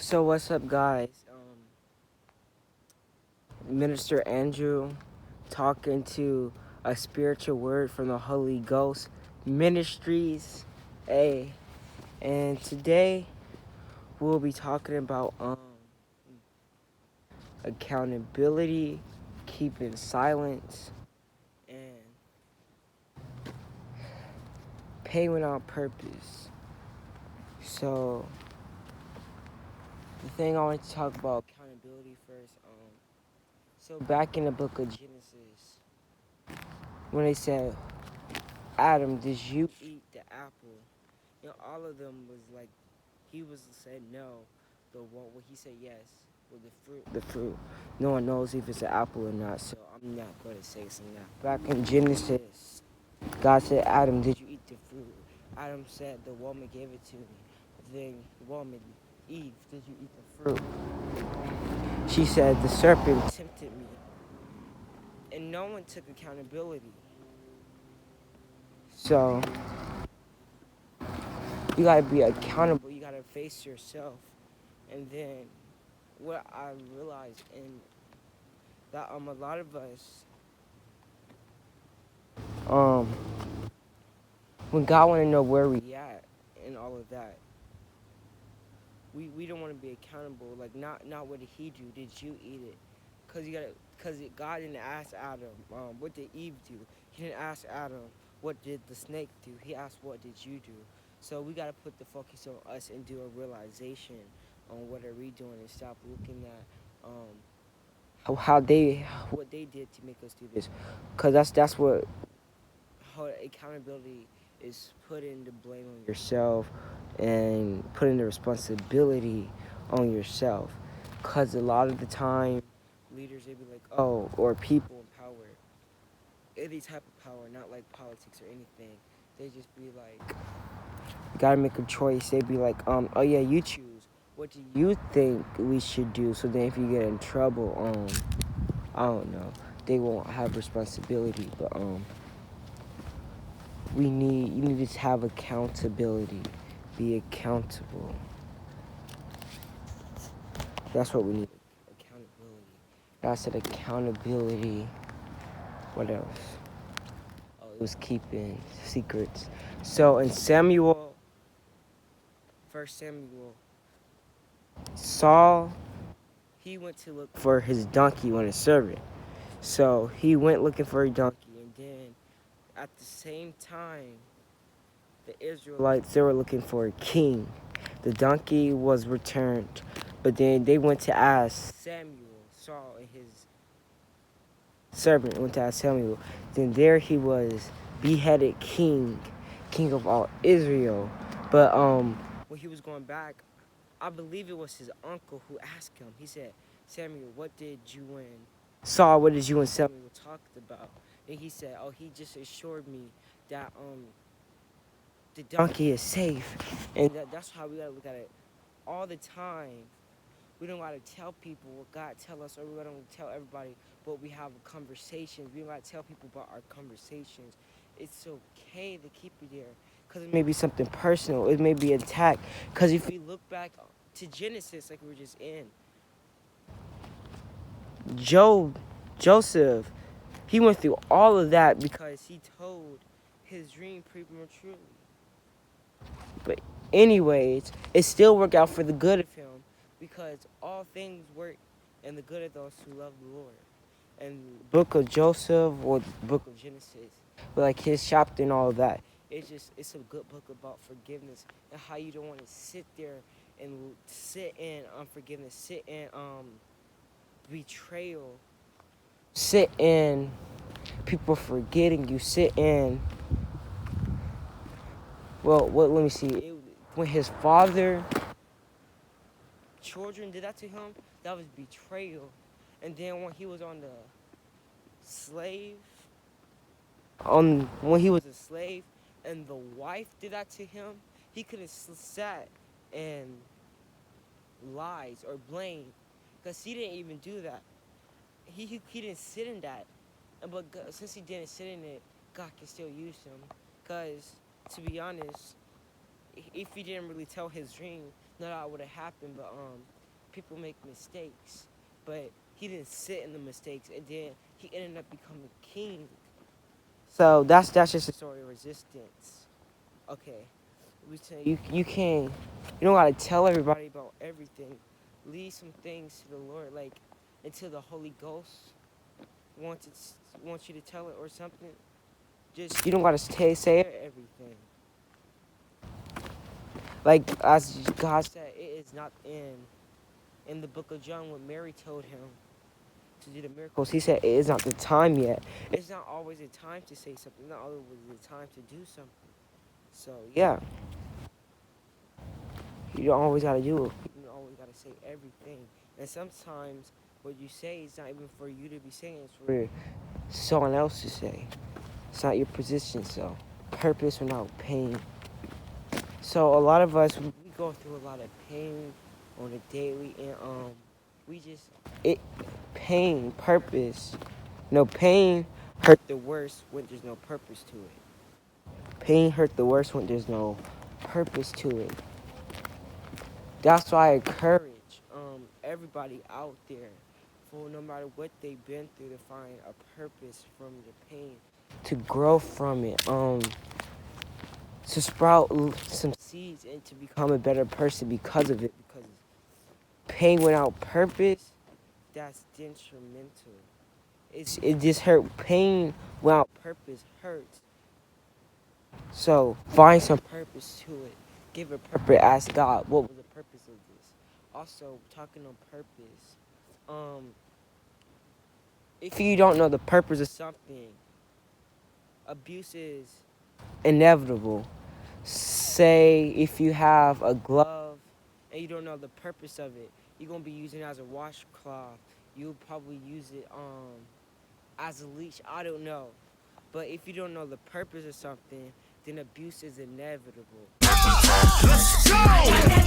So what's up, guys? Minister Andrew talking to a spiritual word from the Holy Ghost Ministries. Hey, and today we'll be talking about accountability, keeping silence, and pay without purpose. So the thing I want to talk about accountability first. So back in the book of Genesis, when they said, Adam, did you eat the apple? All of them was like, he was said no. The one when he said yes, with the fruit. No one knows if it's an apple or not, so I'm not going to say it's not. Back in Genesis, God said, Adam, did you eat the fruit? Adam said, the woman gave it to me. Then the woman, Eve, did you eat the fruit? She said, the serpent tempted me. And no one took accountability. So you gotta be accountable. You gotta face yourself. And then what I realized in that a lot of us um when God wanna know where we at and all of that, we don't want to be accountable. Like not what did he do? Did you eat it? Cause God didn't ask Adam, what did Eve do? He didn't ask Adam, what did the snake do? He asked, what did you do? So we gotta put the focus on us and do a realization on what are we doing and stop looking at how they what they did to make us do this, cause that's what how accountability is putting the blame on yourself and putting the responsibility on yourself. Cause a lot of the time, leaders they be like, oh, or people in power, any type of power, not like politics or anything. They just be like, you gotta make a choice. They be like, oh yeah, you choose. What do you think we should do? So then, if you get in trouble, I don't know, they won't have responsibility. But you need to have accountability. Be accountable. That's what we need. Accountability. I said accountability. What else? Oh, it was keeping secrets. So in First Samuel, Saul, he went to look for his donkey on his servant. So he went looking for a donkey, and then at the same time, the Israelites, they were looking for a king. The donkey was returned, but then they went to ask Samuel. Saul and his servant went to ask Samuel. Then there he was, beheaded king of all Israel. But when he was going back, I believe it was his uncle who asked him. He said, Samuel, what did you and Saul, what did you and Samuel talk about? And he said, oh, he just assured me that the donkey is safe. And that's how we gotta look at it all the time. We don't gotta tell people what God tell us, or we don't tell everybody, but we have conversations. We don't gotta tell people about our conversations. It's okay to keep it there, because it may be something personal. It may be attack. Because if we look back to Genesis, like we were just in, Joseph, he went through all of that because he told his dream prematurely. But anyways, it still worked out for the good of him, because all things work in the good of those who love the Lord. And the book of Joseph, or the book of Genesis, but like his chapter and all of that, it's a good book about forgiveness and how you don't want to sit there and sit in unforgiveness, sit in betrayal, sit in people forgetting you, sit in, well, what, let me see, when his father children did that to him, that was betrayal. And then when he was on the slave, when he was a slave, and the wife did that to him, he could have sat and lies or blame, because he didn't even do that. He didn't sit in that, but since he didn't sit in it, God can still use him. Because to be honest, if he didn't really tell his dream, none of that would have happened. But people make mistakes, but he didn't sit in the mistakes, and then he ended up becoming king. So that's just a story of resistance. Okay, we say you don't gotta tell everybody about everything. Leave some things to the Lord, like until the Holy Ghost wants you to tell it or something. Just you don't gotta say everything. Like as God said, it is not in the book of John when Mary told him to do the miracles. He said it is not the time yet. It's not always the time to say something. Not always the time to do something. So yeah, you don't always gotta do it. You don't always gotta say everything. And sometimes what you say is not even for you to be saying. It's for someone else to say. It's not your position. So purpose without pain. So a lot of us we go through a lot of pain on a daily, and we just it pain purpose. No, pain hurt the worst when there's no purpose to it. Pain hurt the worst when there's no purpose to it. That's why I encourage everybody out there, for no matter what they've been through, to find a purpose from the pain, to grow from it, to sprout some seeds and to become a better person because of it. Because pain without purpose, that's detrimental. It just hurt. Pain without purpose hurts. So find some purpose to it. Give a purpose. Ask God, what was the purpose of this? Also, talking on purpose. If you don't know the purpose of something, abuse is inevitable. Say if you have a glove and you don't know the purpose of it, you're gonna be using it as a washcloth. You'll probably use it as a leash. I don't know. But if you don't know the purpose of something, then abuse is inevitable. Let's go!